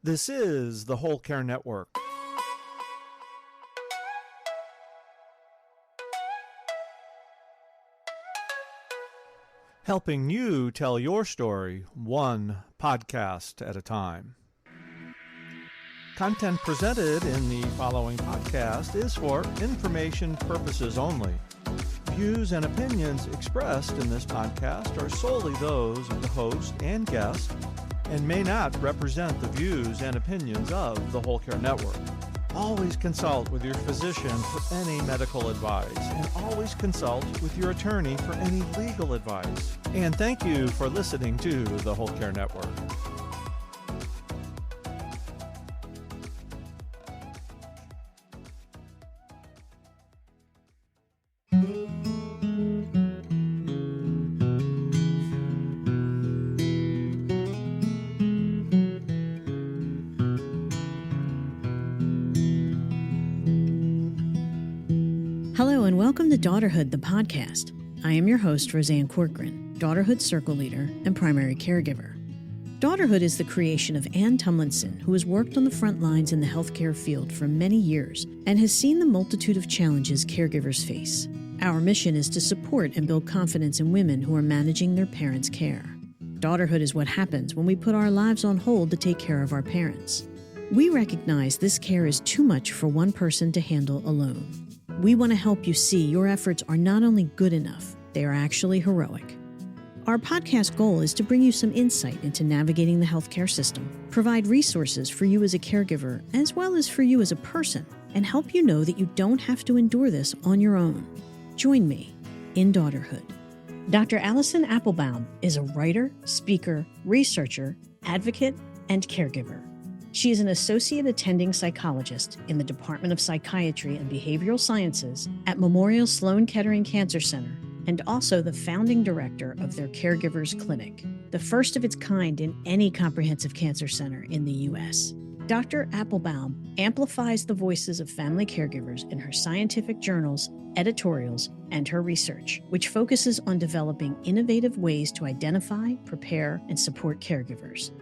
This is the Whole Care Network. Helping you tell your story one podcast at a time. Content presented in the following podcast is for information purposes only. Views and opinions expressed in this podcast are solely those of the host and guest and may not represent the views and opinions of the Whole Care Network. Always consult with your physician for any medical advice, and always consult with your attorney for any legal advice. And thank you for listening to the Whole Care Network. Hello and welcome to Daughterhood, the podcast. I am your host, Roseanne Corcoran, Daughterhood Circle Leader and Primary Caregiver. Daughterhood is the creation of Ann Tumlinson, who has worked on the front lines in the healthcare field for many years and has seen the multitude of challenges caregivers face. Our mission is to support and build confidence in women who are managing their parents' care. Daughterhood is what happens when we put our lives on hold to take care of our parents. We recognize this care is too much for one person to handle alone. We want to help you see your efforts are not only good enough, they are actually heroic. Our podcast goal is to bring you some insight into navigating the healthcare system, provide resources for you as a caregiver, as well as for you as a person, and help you know that you don't have to endure this on your own. Join me in Daughterhood. Dr. Allison Applebaum is a writer, speaker, researcher, advocate, and caregiver. She is an Associate Attending Psychologist in the Department of Psychiatry and Behavioral Sciences at Memorial Sloan Kettering Cancer Center, and also the founding director of their Caregivers Clinic, the first of its kind in any comprehensive cancer center in the U.S. Dr. Applebaum amplifies the voices of family caregivers in her scientific journals, editorials, and her research, which focuses on developing innovative ways to identify, prepare, and support caregivers.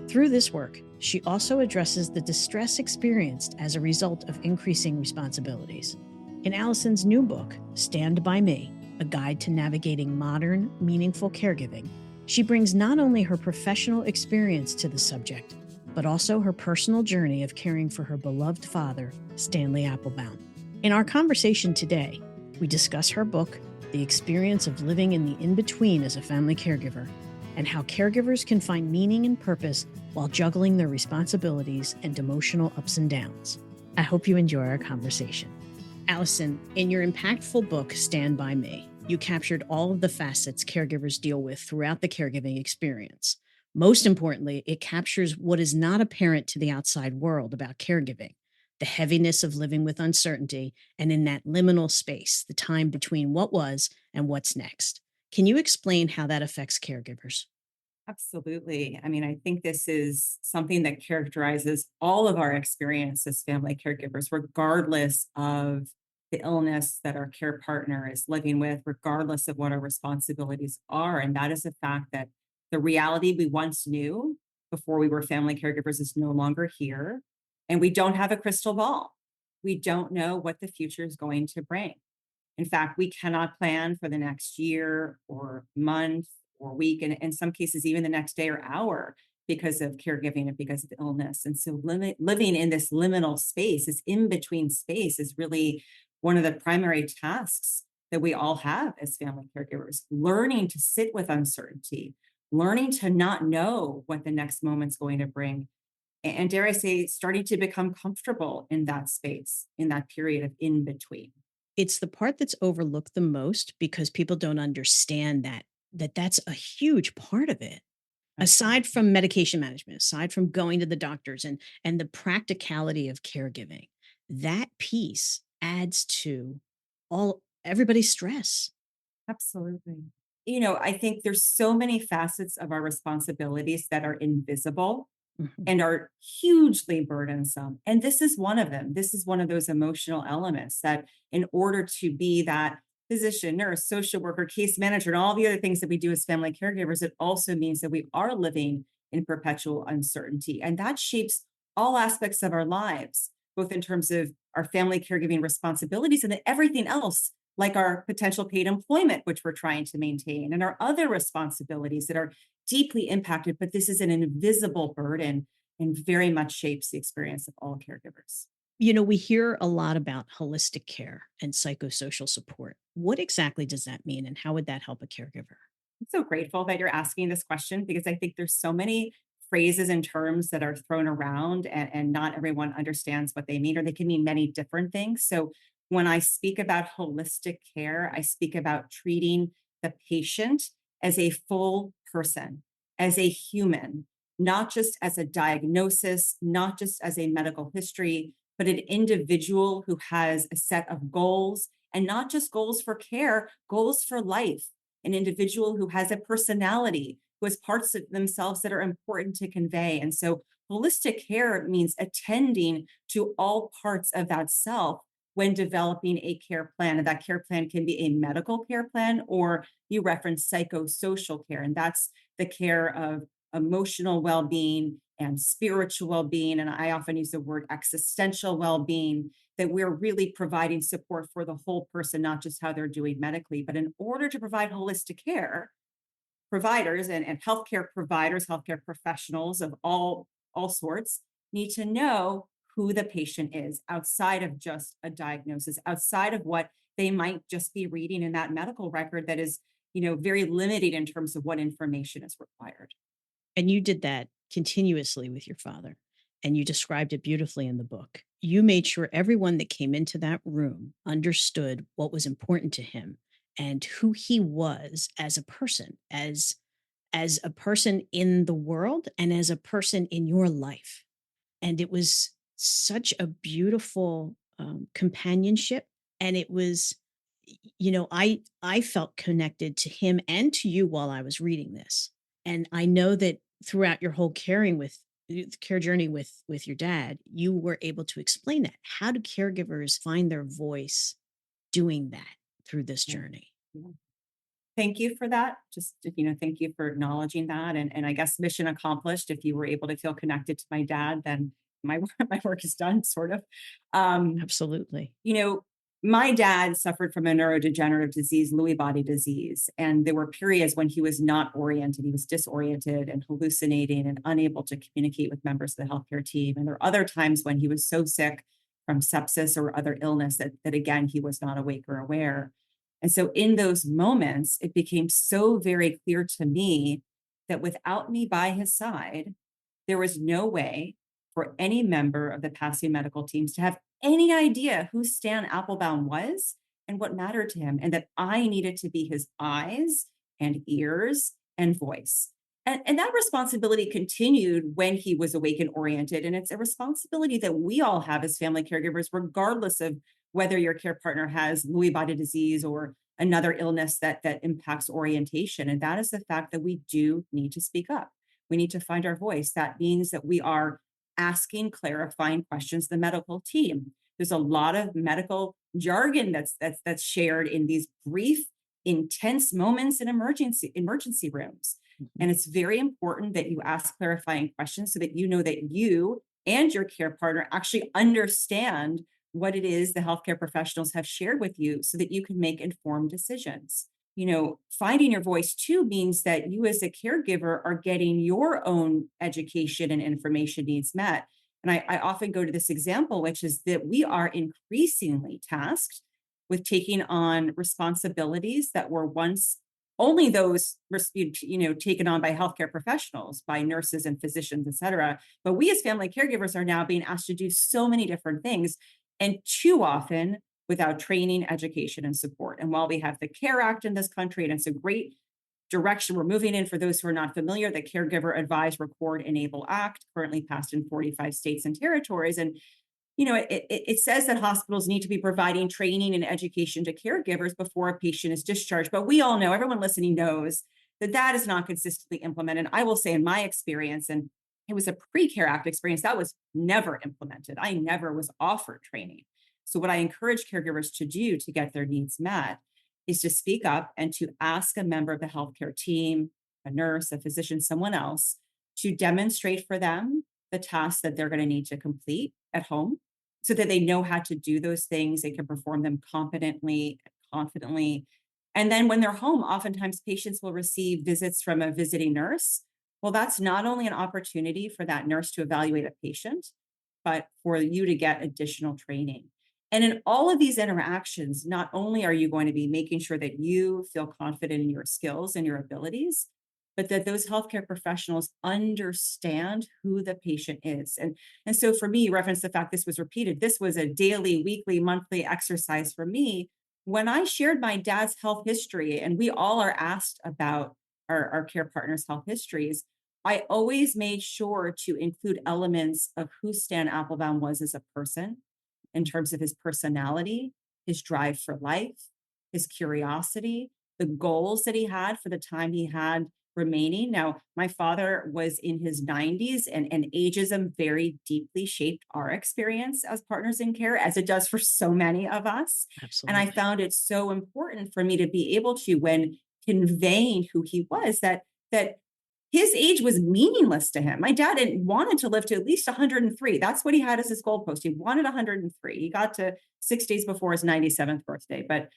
Through this work, she also addresses the distress experienced as a result of increasing responsibilities. In Allison's new book, Stand By Me, A Guide to Navigating Modern, Meaningful Caregiving, she brings not only her professional experience to the subject, but also her personal journey of caring for her beloved father, Stanley Applebaum. In our conversation today, we discuss her book, the experience of living in the in-between as a family caregiver, and how caregivers can find meaning and purpose while juggling their responsibilities and emotional ups and downs. I hope you enjoy our conversation. Allison, in your impactful book, Stand By Me, you captured all of the facets caregivers deal with throughout the caregiving experience. Most importantly, it captures what is not apparent to the outside world about caregiving, the heaviness of living with uncertainty, and in that liminal space, the time between what was and what's next. Can you explain how that affects caregivers? Absolutely. I mean, I think this is something that characterizes all of our experience as family caregivers, regardless of the illness that our care partner is living with, regardless of what our responsibilities are. And that is the fact that the reality we once knew before we were family caregivers is no longer here. And we don't have a crystal ball. We don't know what the future is going to bring. In fact, we cannot plan for the next year or month or week, and in some cases, even the next day or hour because of caregiving and because of illness. And so living in this liminal space, this in-between space is really one of the primary tasks that we all have as family caregivers, learning to sit with uncertainty, learning to not know what the next moment's going to bring. And dare I say, starting to become comfortable in that space, in that period of in-between. It's the part that's overlooked the most because people don't understand that's a huge part of it. Aside from medication management, aside from going to the doctors and the practicality of caregiving, that piece adds to everybody's stress. Absolutely. You know, I think there's so many facets of our responsibilities that are invisible Mhm. and are hugely burdensome. And this is one of them. This is one of those emotional elements that, in order to be that physician, nurse, social worker, case manager, and all the other things that we do as family caregivers, it also means that we are living in perpetual uncertainty. And that shapes all aspects of our lives, both in terms of our family caregiving responsibilities and then everything else, like our potential paid employment, which we're trying to maintain, and our other responsibilities that are deeply impacted. But this is an invisible burden and very much shapes the experience of all caregivers. We hear a lot about holistic care and psychosocial support. What exactly does that mean, and how would that help a caregiver? I'm so grateful that you're asking this question because I think there's so many phrases and terms that are thrown around and not everyone understands what they mean, or they can mean many different things. So when I speak about holistic care, I speak about treating the patient as a full person, as a human, not just as a diagnosis, not just as a medical history, but an individual who has a set of goals, and not just goals for care, goals for life, an individual who has a personality, who has parts of themselves that are important to convey. And so holistic care means attending to all parts of that self when developing a care plan. And that care plan can be a medical care plan, or you reference psychosocial care. And that's the care of emotional well-being and spiritual well-being. And I often use the word existential well-being, that we're really providing support for the whole person, not just how they're doing medically. But in order to provide holistic care, providers and healthcare providers, healthcare professionals of all sorts need to know who the patient is outside of just a diagnosis, outside of what they might just be reading in that medical record that is, very limited in terms of what information is required. And you did that continuously with your father, and you described it beautifully in the book. You made sure everyone that came into that room understood what was important to him and who he was as a person, as a person in the world and as a person in your life. And it was such a beautiful companionship. And it was, I felt connected to him and to you while I was reading this. And I know that throughout your whole care journey with your dad, you were able to explain that. How do caregivers find their voice doing that through this Yeah. journey? Yeah. Thank you for that. Just, thank you for acknowledging that. And I guess mission accomplished. If you were able to feel connected to my dad, then my my work is done, sort of. Um, Absolutely. you know, my dad suffered from a neurodegenerative disease, Lewy body disease. And there were periods when he was not oriented. He was disoriented and hallucinating and unable to communicate with members of the healthcare team. And there were other times when he was so sick from sepsis or other illness that again, he was not awake or aware. And so in those moments, it became so very clear to me that without me by his side, there was no way for any member of the passing medical teams to have any idea who Stan Applebaum was and what mattered to him, and that I needed to be his eyes and ears and voice. And that responsibility continued when he was awake and oriented. And it's a responsibility that we all have as family caregivers, regardless of whether your care partner has Lewy body disease or another illness that impacts orientation. And that is the fact that we do need to speak up. We need to find our voice. That means that we are asking clarifying questions to the medical team. There's a lot of medical jargon that's shared in these brief, intense moments in emergency rooms. Mhm. And it's very important that you ask clarifying questions so that you know that you and your care partner actually understand what it is the healthcare professionals have shared with you so that you can make informed decisions. Finding your voice too means that you as a caregiver are getting your own education and information needs met. And I often go to this example, which is that we are increasingly tasked with taking on responsibilities that were once only those taken on by healthcare professionals, by nurses and physicians, et cetera. But we as family caregivers are now being asked to do so many different things, and too often without training, education, and support. And while we have the CARE Act in this country, and it's a great direction we're moving in, for those who are not familiar, the Caregiver Advise Record Enable Act, currently passed in 45 states and territories. And it says that hospitals need to be providing training and education to caregivers before a patient is discharged. But we all know, everyone listening knows, that that is not consistently implemented. I will say, in my experience, and it was a pre-CARE Act experience, that was never implemented. I never was offered training. So what I encourage caregivers to do to get their needs met is to speak up and to ask a member of the healthcare team, a nurse, a physician, someone else, to demonstrate for them the tasks that they're going to need to complete at home so that they know how to do those things. They can perform them competently, confidently. And then when they're home, oftentimes patients will receive visits from a visiting nurse. Well, that's not only an opportunity for that nurse to evaluate a patient, but for you to get additional training. And in all of these interactions, not only are you going to be making sure that you feel confident in your skills and your abilities, but that those healthcare professionals understand who the patient is. And so for me, you referenced the fact this was repeated. This was a daily, weekly, monthly exercise for me. When I shared my dad's health history, and we all are asked about our care partners' health histories, I always made sure to include elements of who Stan Applebaum was as a person in terms of his personality, his drive for life, his curiosity, the goals that he had for the time he had remaining. Now, my father was in his 90s, and ageism very deeply shaped our experience as partners in care, as it does for so many of us. And I Absolutely. found it so important for me to be able to, when conveying who he was, that his age was meaningless to him. My dad wanted to live to at least 103. That's what he had as his goalpost. He wanted 103. He got to 6 days before his 97th birthday. But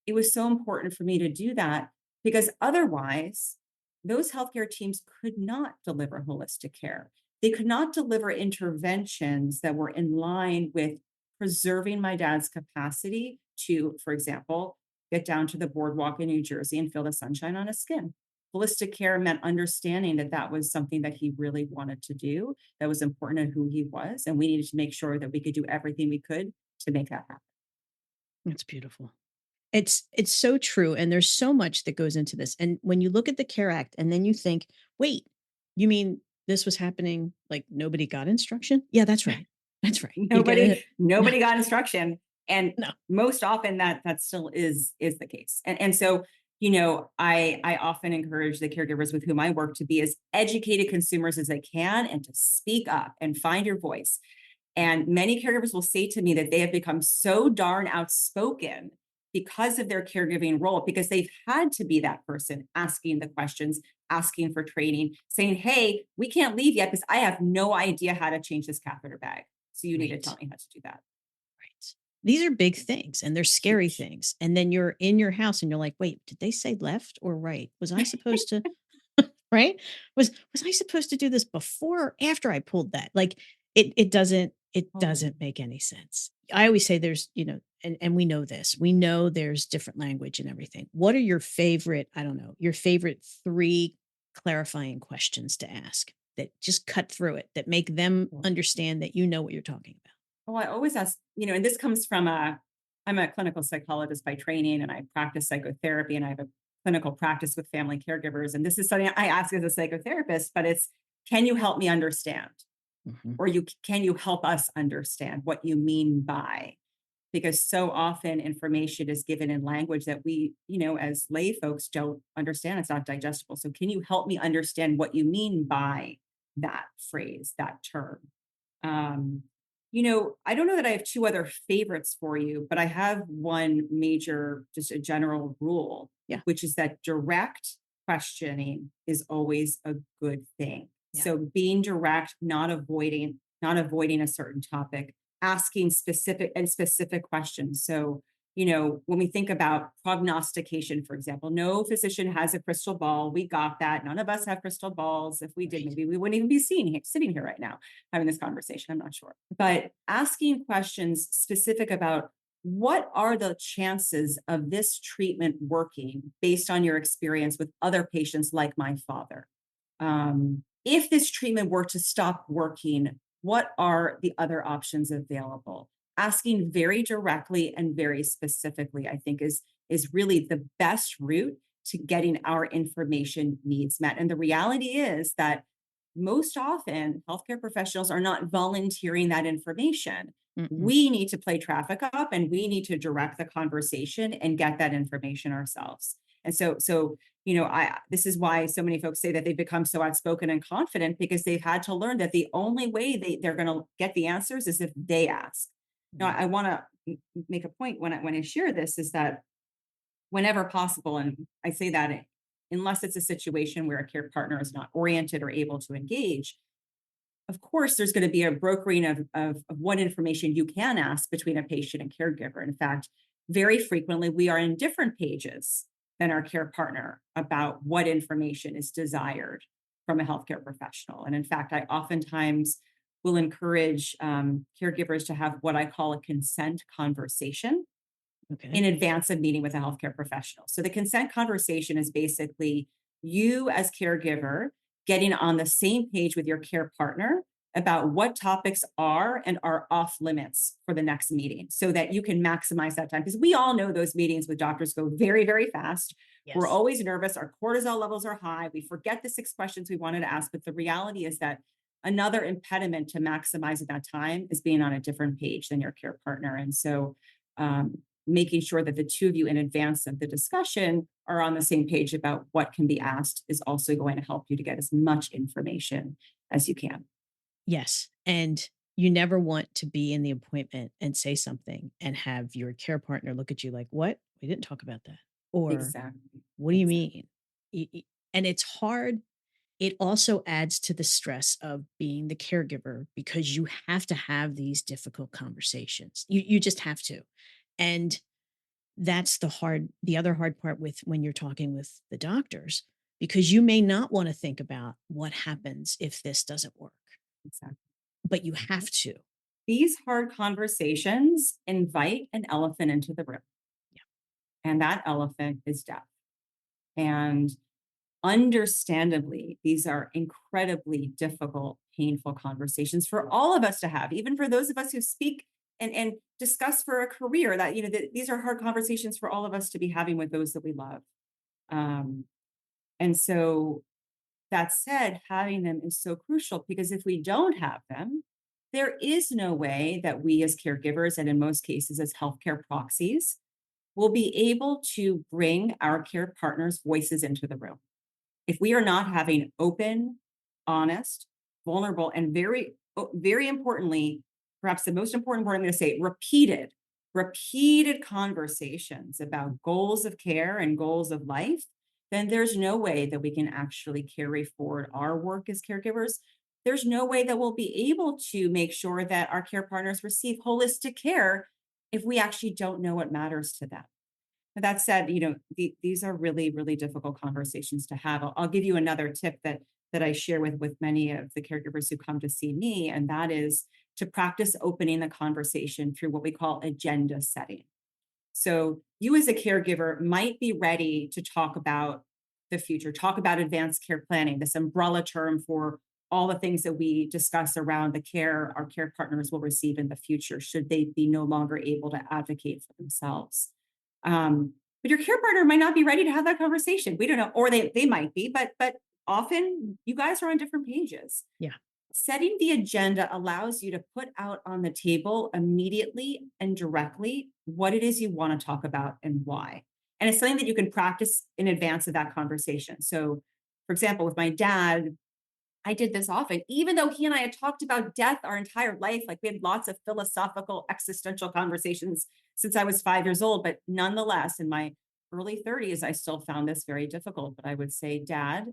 it was so important for me to do that because otherwise, those healthcare teams could not deliver holistic care. They could not deliver interventions that were in line with preserving my dad's capacity to, for example, get down to the boardwalk in New Jersey and feel the sunshine on his skin. Holistic care meant understanding that that was something that he really wanted to do, that was important to who he was. And we needed to make sure that we could do everything we could to make that happen. That's beautiful. It's so true, and there's so much that goes into this. And when you look at the CARE Act and then you think, "Wait, you mean this was happening like nobody got instruction?" Yeah, that's right. That's right. You get Nobody, it. No, nobody got instruction. And no. most often that still is the case. And so, I often encourage the caregivers with whom I work to be as educated consumers as they can and to speak up and find your voice. And many caregivers will say to me that they have become so darn outspoken because of their caregiving role, because they've had to be that person asking the questions, asking for training, saying, "Hey, we can't leave yet because I have no idea how to change this catheter bag. So you need to Right. tell me how to do that." Right. These are big things and they're scary Huge. things. And then you're in your house and you're like, "Wait, did they say left or right? Was I supposed to?" Right? Was I supposed to do this before or after I pulled that? Like it Oh, doesn't make any sense. I always say there's, and we know this. We know there's different language and everything. What are your favorite, I don't know, your favorite 3 clarifying questions to ask that just cut through it, that make them oh. understand that you know what you're talking about? Well, I always ask, and this comes from I'm a clinical psychologist by training and I practice psychotherapy and I have a clinical practice with family caregivers. And this is something I ask as a psychotherapist, but it's, can you help me understand? Mhm. Or can you help us understand what you mean by? Because so often information is given in language that we, as lay folks don't understand. It's not digestible. So can you help me understand what you mean by that phrase, that term? Um, I don't know that I have 2 other favorites for you, but I have one major, just a general rule, Yeah. which is that direct questioning is always a good thing. Yeah. So being direct, not avoiding a certain topic, asking specific questions. So, when we think about prognostication, for example, no physician has a crystal ball. We got that. None of us have crystal balls. If we did, Right. maybe we wouldn't even be sitting here right now having this conversation. I'm not sure. But asking questions specific about what are the chances of this treatment working based on your experience with other patients like my father? If this treatment were to stop working, what are the other options available? Asking very directly and very specifically, I think is really the best route to getting our information needs met. And the reality is that most often healthcare professionals are not volunteering that information. Mm-mm. We need to play traffic up and we need to direct the conversation and get that information ourselves. And so I this is why so many folks say that they've become so outspoken and confident because they've had to learn that the only way they're going to get the answers is if they ask. Now, Right. I want to make a point when I share this is that whenever possible, and I say that unless it's a situation where a care partner is not oriented or able to engage, of course, there's going to be a brokering of what information you can ask between a patient and caregiver. In fact, very frequently, we are in different pages than our care partner about what information is desired from a healthcare professional. And in fact, I oftentimes will encourage caregivers to have what I call a consent conversation in Okay. advance of meeting with a healthcare professional. So the consent conversation is basically you as caregiver getting on the same page with your care partner about what topics are and are off limits for the next meeting so that you can maximize that time. Because we all know those meetings with doctors go very, very fast. We're Yes. always nervous. Our cortisol levels are high. We forget the 6 questions we wanted to ask. But the reality is that another impediment to maximizing that time is being on a different page than your care partner. And so making sure that the two of you in advance of the discussion are on the same page about what can be asked is also going to help you to get as much information as you can. Yes. And you never want to be in the appointment and say something and have your care partner look at you like, what? We didn't talk about that. Or Exactly. what do you Exactly. mean? And it's hard. It also adds to the stress of being the caregiver because you have to have these difficult conversations. You just have to. And that's the other hard part with when you're talking with the doctors, because you may not want to think about what happens if this doesn't work, Exactly. but you have to. These hard conversations invite an elephant into the room, Yeah. and that elephant is death. And understandably, these are incredibly difficult, painful conversations for all of us to have, even for those of us who speak and discuss for a career that, these are hard conversations for all of us to be having with those that we love. Um, and so that said, having them is so crucial because if we don't have them, there is no way that we as caregivers, and in most cases as healthcare proxies, will be able to bring our care partners' voices into the room. If we are not having open, honest, vulnerable, and very importantly, perhaps the most important part I'm going to say, repeated conversations about goals of care and goals of life, then there's no way that we can actually carry forward our work as caregivers. There's no way that we'll be able to make sure that our care partners receive holistic care if we actually don't know what matters to them. But that said, these are really, really difficult conversations to have. I'll give you another tip that I share with many of the caregivers who come to see me, and that is to practice opening the conversation through what we call agenda setting. So you as a caregiver might be ready to talk about the future, talk about advanced care planning, this umbrella term for all the things that we discuss around the care our care partners will receive in the future, should they be no longer able to advocate for themselves. But your care partner might not be ready to have that conversation. We don't know, or they might be, but often you guys are on different pages. Yeah. Setting the agenda allows you to put out on the table immediately and directly what it is you want to talk about and why. And it's something that you can practice in advance of that conversation. So, for example, with my dad, I did this often, even though he and I had talked about death our entire life. Like we had lots of philosophical, existential conversations since I was 5 years old. But nonetheless, in my early 30s, I still found this very difficult. But I would say, Dad,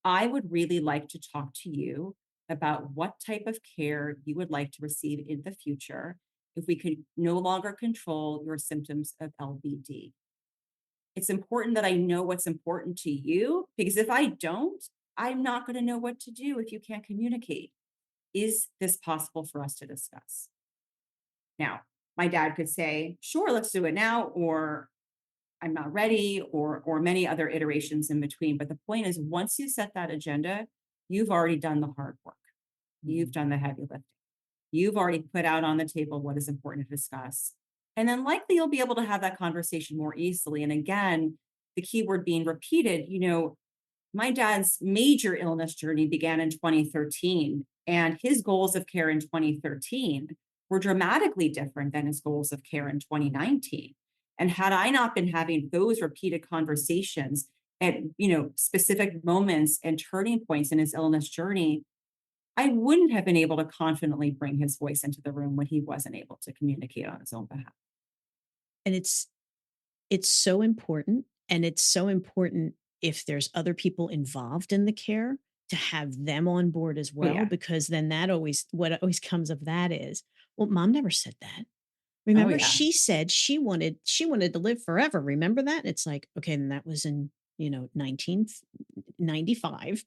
I would really like to talk to you about what type of care you would like to receive in the future if we could no longer control your symptoms of LBD. It's important that I know what's important to you because if I don't, I'm not going to know what to do if you can't communicate. Is this possible for us to discuss? Now, my dad could say, sure, let's do it now, or I'm not ready, or many other iterations in between. But the point is, once you set that agenda, you've already done the hard work. You've done the heavy lifting. You've already put out on the table what is important to discuss. And then likely you'll be able to have that conversation more easily. And again, the key word being repeated, my dad's major illness journey began in 2013, and his goals of care in 2013 were dramatically different than his goals of care in 2019. And had I not been having those repeated conversations at, specific moments and turning points in his illness journey, I wouldn't have been able to confidently bring his voice into the room when he wasn't able to communicate on his own behalf. And it's so important, and it's so important if there's other people involved in the care, to have them on board as Oh, well, yeah. because then what always comes of that is, well, mom never said that. Oh, Remember, yeah. she said she wanted to live forever. Remember that? And it's like, okay, and that was in, 1995.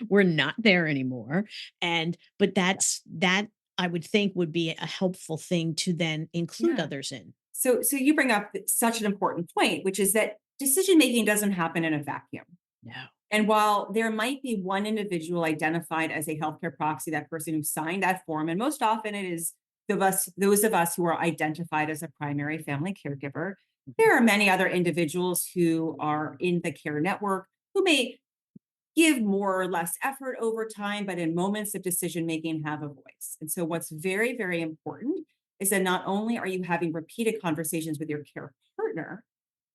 We're not there anymore. But that I would think would be a helpful thing to then include Yeah. others in. So you bring up such an important point, which is that decision making doesn't happen in a vacuum. No. And while there might be one individual identified as a healthcare proxy, that person who signed that form, and most often it is those of us who are identified as a primary family caregiver, there are many other individuals who are in the care network who may give more or less effort over time, but in moments of decision making have a voice. And so what's very, very important is that not only are you having repeated conversations with your care partner,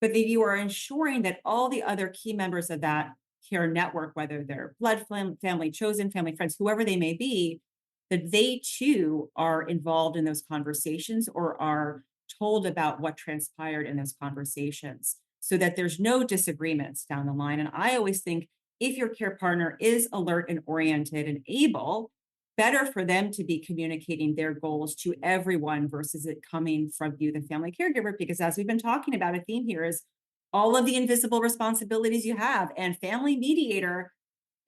but that you are ensuring that all the other key members of that care network, whether they're blood family, chosen family, friends, whoever they may be, that they too are involved in those conversations or are told about what transpired in those conversations so that there's no disagreements down the line. And I always think if your care partner is alert and oriented and able, better for them to be communicating their goals to everyone versus it coming from you, the family caregiver, because as we've been talking about, a theme here is all of the invisible responsibilities you have, and family mediator,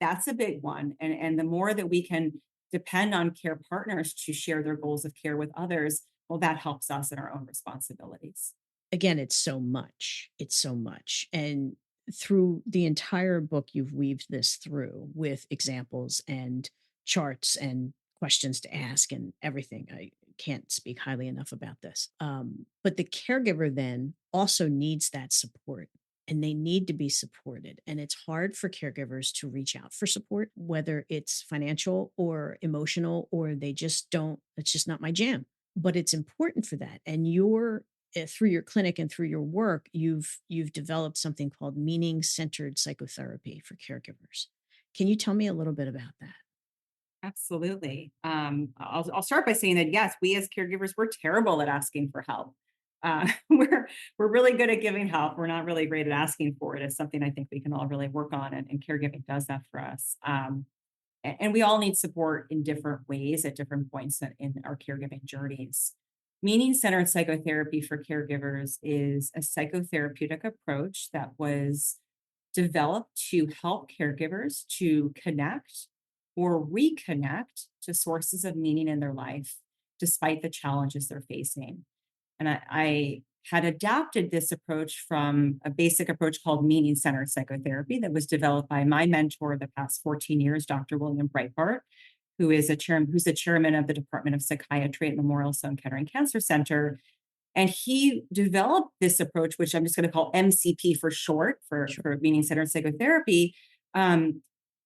that's a big one. And the more that we can depend on care partners to share their goals of care with others, well, that helps us in our own responsibilities. Again, it's so much. It's so much. And through the entire book, you've weaved this through with examples and charts and questions to ask and everything. I can't speak highly enough about this. But the caregiver then also needs that support, and they need to be supported. And it's hard for caregivers to reach out for support, whether it's financial or emotional, or they just don't, it's just not my jam. But it's important for that. And through your clinic and through your work, you've developed something called meaning-centered psychotherapy for caregivers. Can you tell me a little bit about that? Absolutely. I'll start by saying that yes, we as caregivers, we're terrible at asking for help. We're really good at giving help. We're not really great at asking for it. It's something I think we can all really work on, and caregiving does that for us. And we all need support in different ways at different points in our caregiving journeys. Meaning centered psychotherapy for caregivers is a psychotherapeutic approach that was developed to help caregivers to connect or reconnect to sources of meaning in their life, despite the challenges they're facing. And I had adapted this approach from a basic approach called meaning centered psychotherapy that was developed by my mentor the past 14 years, Dr. William Breitbart, who's the chairman of the Department of Psychiatry at Memorial Sloan Kettering Cancer Center. And he developed this approach, which I'm just going to call MCP for short, for meaning centered psychotherapy,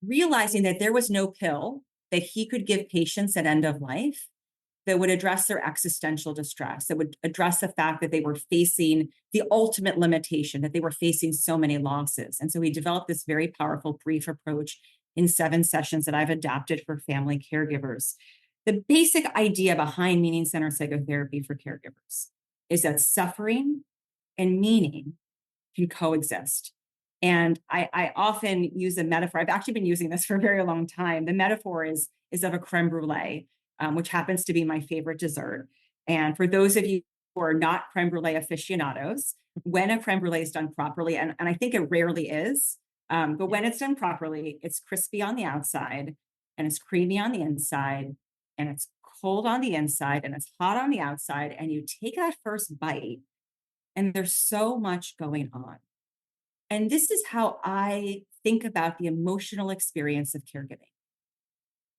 realizing that there was no pill that he could give patients at end of life that would address their existential distress, that would address the fact that they were facing the ultimate limitation, that they were facing so many losses. And so he developed this very powerful brief approach in 7 sessions that I've adapted for family caregivers. The basic idea behind meaning-centered psychotherapy for caregivers is that suffering and meaning can coexist. And I often use a metaphor. I've actually been using this for a very long time. The metaphor is of a creme brulee, which happens to be my favorite dessert. And for those of you who are not creme brulee aficionados, when a creme brulee is done properly, and I think it rarely is, but when it's done properly, it's crispy on the outside and it's creamy on the inside and it's cold on the inside and it's hot on the outside. And you take that first bite and there's so much going on. And this is how I think about the emotional experience of caregiving.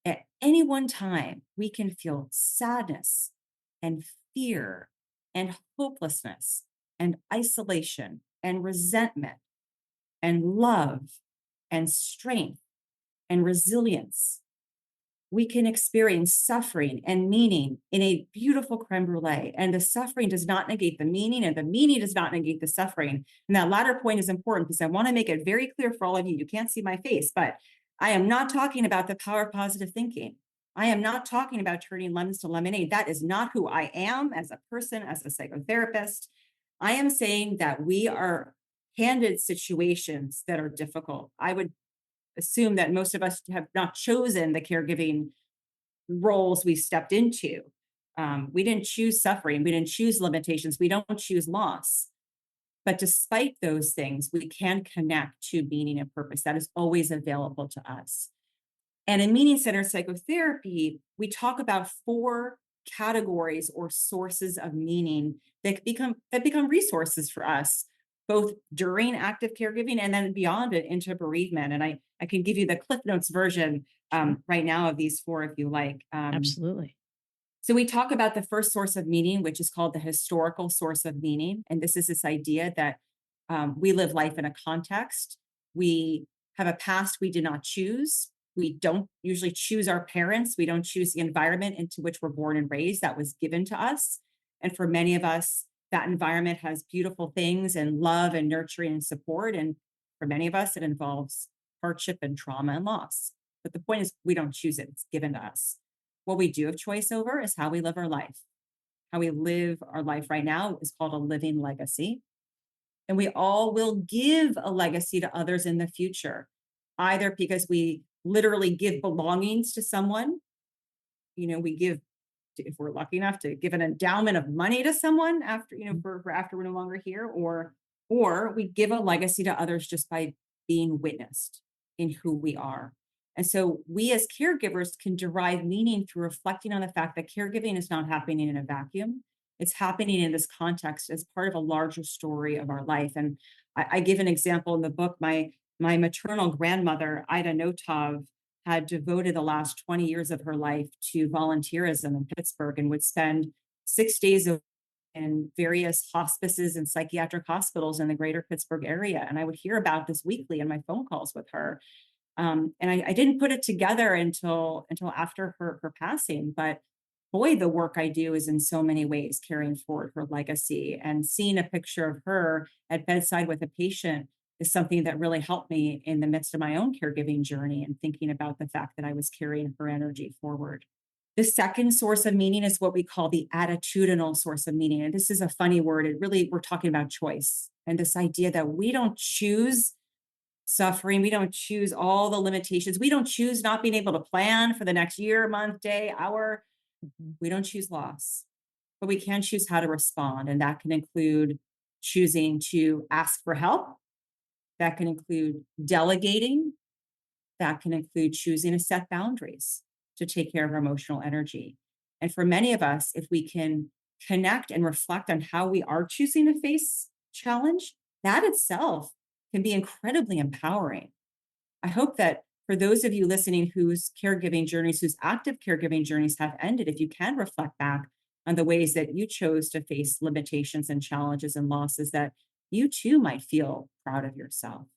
At any one time, we can feel sadness and fear and hopelessness and isolation and resentment and love and strength and resilience. We can experience suffering and meaning in a beautiful creme brulee. And the suffering does not negate the meaning, and the meaning does not negate the suffering. And that latter point is important because I want to make it very clear for all of you. You can't see my face, but I am not talking about the power of positive thinking. I am not talking about turning lemons to lemonade. That is not who I am as a person, as a psychotherapist. I am saying that we are handed situations that are difficult. I would assume that most of us have not chosen the caregiving roles we stepped into. We didn't choose suffering. We didn't choose limitations. We don't choose loss. But despite those things, we can connect to meaning and purpose that is always available to us. And in meaning-centered psychotherapy, we talk about 4 categories or sources of meaning that become resources for us, both during active caregiving and then beyond it into bereavement. And I can give you the Cliff Notes version right now of these 4 if you like. Absolutely. So we talk about the first source of meaning, which is called the historical source of meaning. And this is this idea that we live life in a context. We have a past we did not choose. We don't usually choose our parents. We don't choose the environment into which we're born and raised. That was given to us. And for many of us, that environment has beautiful things and love and nurturing and support. And for many of us, it involves hardship and trauma and loss. But the point is, we don't choose it. It's given to us. What we do have choice over is how we live our life. How we live our life right now is called a living legacy. And we all will give a legacy to others in the future, either because we literally give belongings to someone. We give, if we're lucky enough to give an endowment of money to someone after, for after we're no longer here, or we give a legacy to others just by being witnessed in who we are. And so we as caregivers can derive meaning through reflecting on the fact that caregiving is not happening in a vacuum. It's happening in this context as part of a larger story of our life. And I give an example in the book. My maternal grandmother, Ida Notov, had devoted the last 20 years of her life to volunteerism in Pittsburgh and would spend 6 days in various hospices and psychiatric hospitals in the greater Pittsburgh area. And I would hear about this weekly in my phone calls with her. And I didn't put it together until after her passing. But boy, the work I do is in so many ways carrying forward her legacy. And seeing a picture of her at bedside with a patient is something that really helped me in the midst of my own caregiving journey and thinking about the fact that I was carrying her energy forward. The second source of meaning is what we call the attitudinal source of meaning. And this is a funny word. We're talking about choice and this idea that we don't choose suffering. We don't choose all the limitations. We don't choose not being able to plan for the next year, month, day, hour. We don't choose loss, but we can choose how to respond. And that can include choosing to ask for help. That can include delegating. That can include choosing to set boundaries to take care of our emotional energy. And for many of us, if we can connect and reflect on how we are choosing to face challenge, that itself can be incredibly empowering. I hope that for those of you listening whose caregiving journeys, whose active caregiving journeys have ended, if you can reflect back on the ways that you chose to face limitations and challenges and losses, that you too might feel proud of yourself.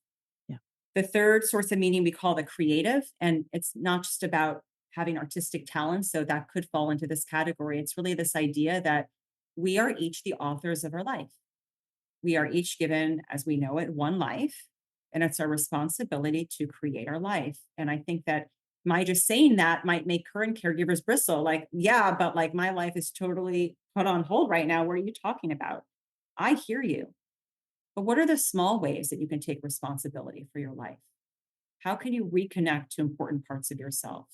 Yeah. The third source of meaning we call the creative, and it's not just about having artistic talent, so that could fall into this category. It's really this idea that we are each the authors of our life. We are each given, as we know it, one life, and it's our responsibility to create our life. And I think that my just saying that might make current caregivers bristle. Like, yeah, but like my life is totally put on hold right now. What are you talking about? I hear you. But what are the small ways that you can take responsibility for your life? How can you reconnect to important parts of yourself?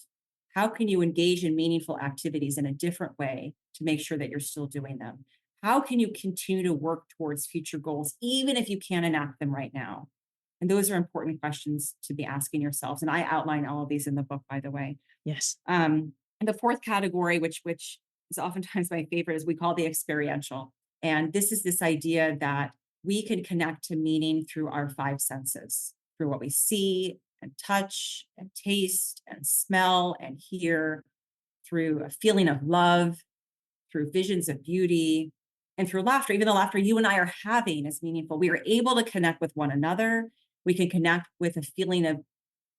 How can you engage in meaningful activities in a different way to make sure that you're still doing them? How can you continue to work towards future goals, even if you can't enact them right now? And those are important questions to be asking yourselves. And I outline all of these in the book, by the way. Yes. And the fourth category, which is oftentimes my favorite, is we call the experiential. And this is this idea that we can connect to meaning through our 5 senses, through what we see and touch and taste and smell and hear, through a feeling of love, through visions of beauty, and through laughter. Even the laughter you and I are having is meaningful. We are able to connect with one another. We can connect with a feeling of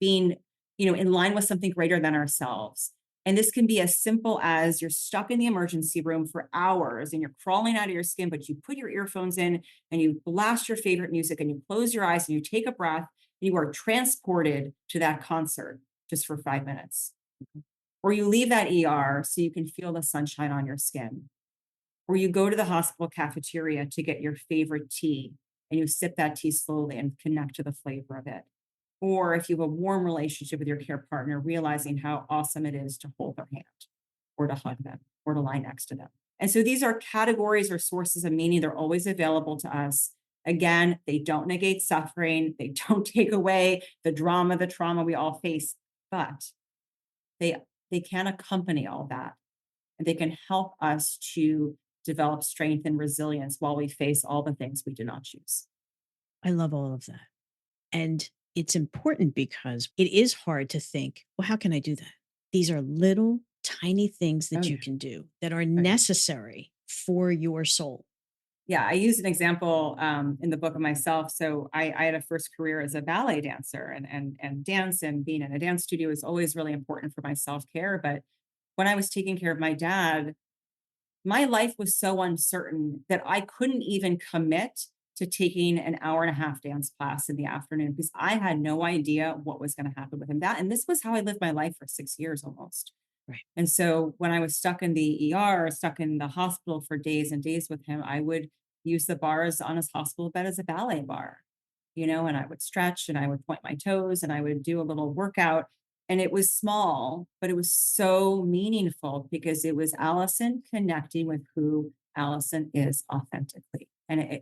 being, in line with something greater than ourselves. And this can be as simple as you're stuck in the emergency room for hours and you're crawling out of your skin, but you put your earphones in and you blast your favorite music and you close your eyes and you take a breath and you are transported to that concert just for 5 minutes. Or you leave that ER so you can feel the sunshine on your skin. Or you go to the hospital cafeteria to get your favorite tea and you sip that tea slowly and connect to the flavor of it. Or if you have a warm relationship with your care partner, realizing how awesome it is to hold their hand or to hug them or to lie next to them. And so these are categories or sources of meaning. They're always available to us. Again, they don't negate suffering. They don't take away the drama, the trauma we all face, but they can accompany all that. And they can help us to develop strength and resilience while we face all the things we do not choose. I love all of that. And it's important because it is hard to think, well, how can I do that? These are little tiny things that Oh, you yeah. can do that are yeah. necessary for your soul. Yeah, I use an example in the book of myself. So I had a first career as a ballet dancer, and dance and being in a dance studio is always really important for my self-care. But when I was taking care of my dad, my life was so uncertain that I couldn't even commit to taking an hour and a half dance class in the afternoon because I had no idea what was going to happen with him. And this was how I lived my life for 6 years almost. Right. And so when I was stuck in the ER, stuck in the hospital for days and days with him, I would use the bars on his hospital bed as a ballet bar, and I would stretch and I would point my toes and I would do a little workout. And it was small, but it was so meaningful because it was Allison connecting with who Allison is authentically. And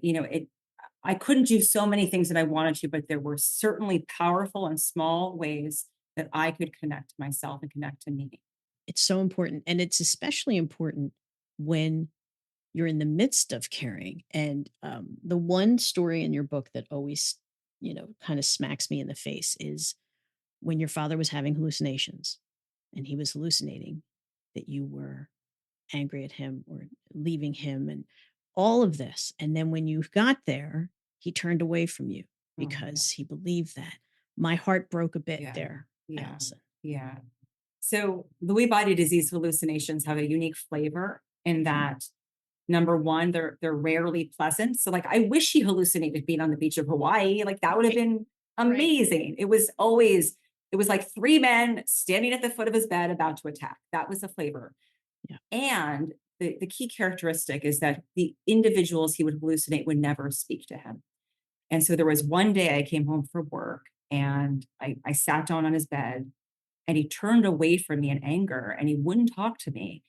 I couldn't do so many things that I wanted to, but there were certainly powerful and small ways that I could connect to myself and connect to me. It's so important. And it's especially important when you're in the midst of caring. And the one story in your book that always, kind of smacks me in the face is when your father was having hallucinations and he was hallucinating that you were angry at him or leaving him and all of this. And then when you got there, he turned away from you Oh, yeah. because he believed that. My heart broke a bit Yeah. there, Yeah. Allison. Yeah. So Lewy body disease hallucinations have a unique flavor in that number one, they're rarely pleasant. So like I wish he hallucinated being on the beach of Hawaii. Like that would have been amazing. It was like three men standing at the foot of his bed about to attack. That was the flavor. Yeah. And the key characteristic is that the individuals he would hallucinate would never speak to him. And so there was one day I came home from work and I sat down on his bed and he turned away from me in anger and he wouldn't talk to me.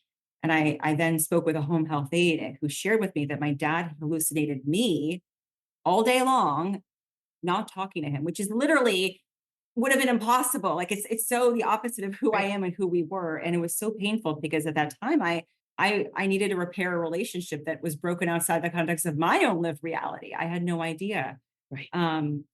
And I then spoke with a home health aide who shared with me that my dad hallucinated me all day long, not talking to him, which is literally would have been impossible. Like it's so the opposite of who I am and who we were. And it was so painful because at that time I needed to repair a relationship that was broken outside the context of my own lived reality. I had no idea. Right. And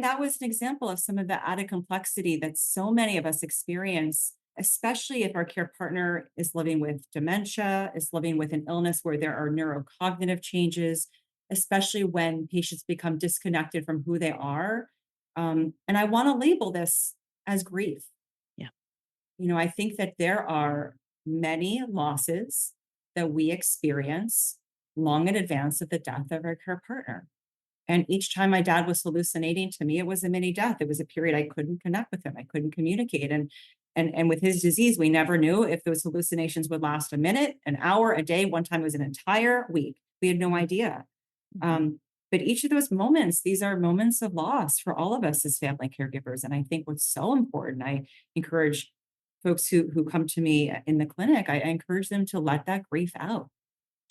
that was an example of some of the added complexity that so many of us experience, especially if our care partner is living with dementia, is living with an illness where there are neurocognitive changes, especially when patients become disconnected from who they are. And I want to label this as grief. Yeah. I think that there are many losses that we experience long in advance of the death of our care partner. And each time my dad was hallucinating, to me, it was a mini death. It was a period I couldn't connect with him. I couldn't communicate. And with his disease, we never knew if those hallucinations would last a minute, an hour, a day. One time it was an entire week. We had no idea. But each of those moments, these are moments of loss for all of us as family caregivers. And I think what's so important, I encourage folks who come to me in the clinic, I encourage them to let that grief out,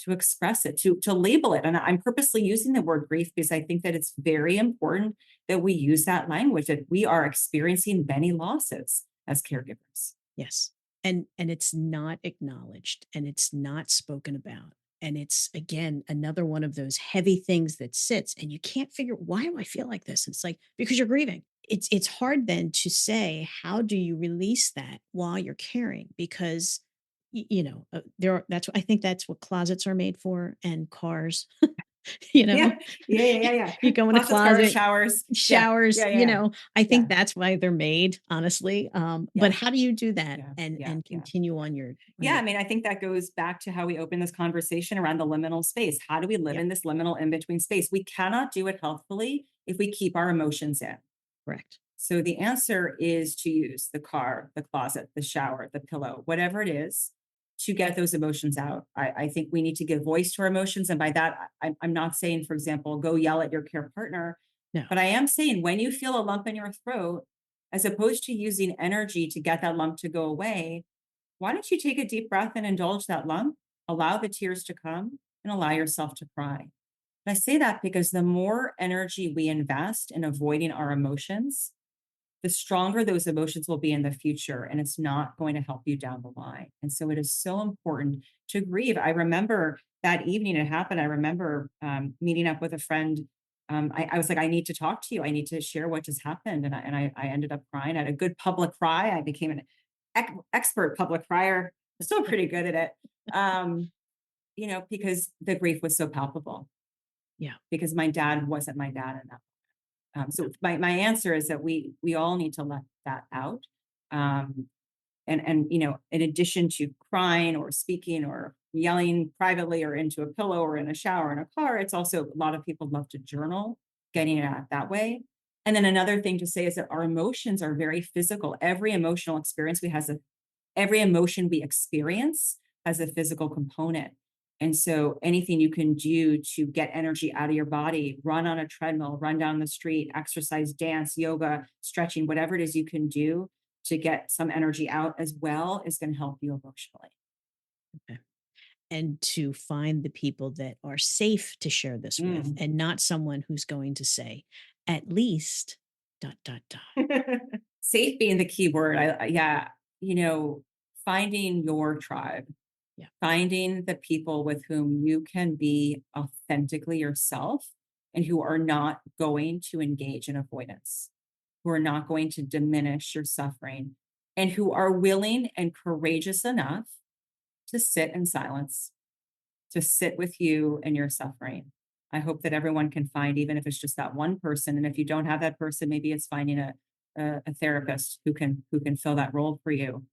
to express it, to label it. And I'm purposely using the word grief because I think that it's very important that we use that language, that we are experiencing many losses as caregivers. Yes. And it's not acknowledged and it's not spoken about. And it's, again, another one of those heavy things that sits and you can't figure, why do I feel like this? And it's like, because you're grieving. It's hard then to say, how do you release that while you're caring? Because I think that's what closets are made for and cars. Yeah. You go in a Lots of cars, closet, showers. showers, Yeah. I think that's why they're made, honestly. But how do you do that Yeah. and continue on your, I mean, I think that goes back to how we open this conversation around the liminal space. How do we live in this liminal in-between space? We cannot do it healthfully if we keep our emotions in. correct. So the answer is to use the car, the closet, the shower, the pillow, whatever it is, to get those emotions out. I think we need to give voice to our emotions. And by that, I'm not saying, for example, go yell at your care partner, No. but I am saying when you feel a lump in your throat, as opposed to using energy to get that lump to go away, why don't you take a deep breath and indulge that lump, allow the tears to come, and allow yourself to cry. And I say that because the more energy we invest in avoiding our emotions, the stronger those emotions will be in the future, and it's not going to help you down the line. And so it is so important to grieve. I remember that evening it happened. I remember meeting up with a friend. I was like, I need to talk to you. I need to share what just happened. And I ended up crying. I had a good public cry. I became an expert public crier. I'm still pretty good at it. Because the grief was so palpable. Yeah. Because my dad wasn't my dad in that. So my answer is that we all need to let that out. And in addition to crying or speaking or yelling privately or into a pillow or in a shower in a car, it's also a lot of people love to journal, getting it out that way. And then another thing to say is that our emotions are very physical. Every emotional experience every emotion we experience has a physical component. And so anything you can do to get energy out of your body, run on a treadmill, run down the street, exercise, dance, yoga, stretching, whatever it is you can do to get some energy out as well is going to help you emotionally. Okay. And to find the people that are safe to share this with, and not someone who's going to say, at least, ... Safe being the key word. Finding your tribe. Yeah. Finding the people with whom you can be authentically yourself and who are not going to engage in avoidance, who are not going to diminish your suffering, and who are willing and courageous enough to sit in silence, to sit with you and your suffering. I hope that everyone can find, even if it's just that one person. And if you don't have that person, maybe it's finding a therapist who can fill that role for you.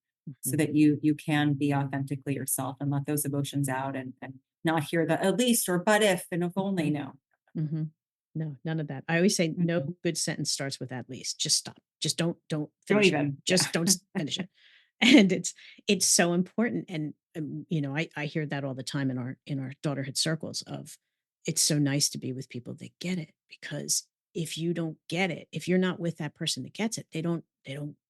So that you can be authentically yourself and let those emotions out and not hear the at least or but if and if only. No. Mm-hmm. No, none of that. I always say no good sentence starts with at least. Just stop. Just don't finish it. Just don't finish it. And it's so important. And I hear that all the time in our daughterhood circles of it's so nice to be with people that get it, because if you don't get it, if you're not with that person that gets it, they don't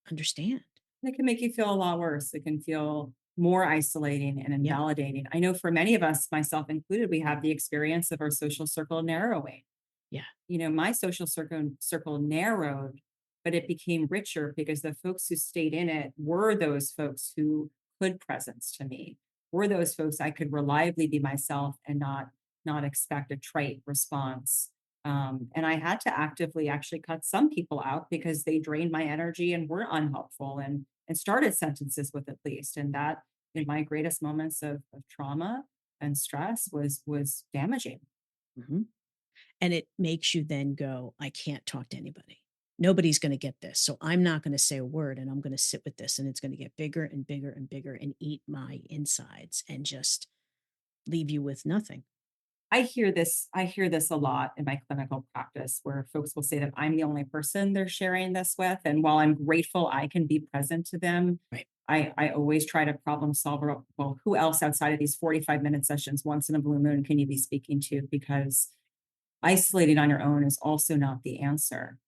understand. It can make you feel a lot worse. It can feel more isolating and invalidating. I know for many of us, myself included, we have the experience of our social circle narrowing. Yeah. My social circle narrowed, but it became richer because the folks who stayed in it were those folks who could presence to me, were those folks I could reliably be myself and not expect a trite response. And I had to actively actually cut some people out because they drained my energy and were unhelpful and started sentences with at least. And that in my greatest moments of trauma and stress was damaging. Mm-hmm. And it makes you then go, I can't talk to anybody. Nobody's going to get this. So I'm not going to say a word, and I'm going to sit with this, and it's going to get bigger and bigger and bigger and eat my insides and just leave you with nothing. I hear this a lot in my clinical practice where folks will say that I'm the only person they're sharing this with. And while I'm grateful I can be present to them, right. I always try to problem solve. Well, who else outside of these 45-minute sessions once in a blue moon can you be speaking to? Because isolating on your own is also not the answer.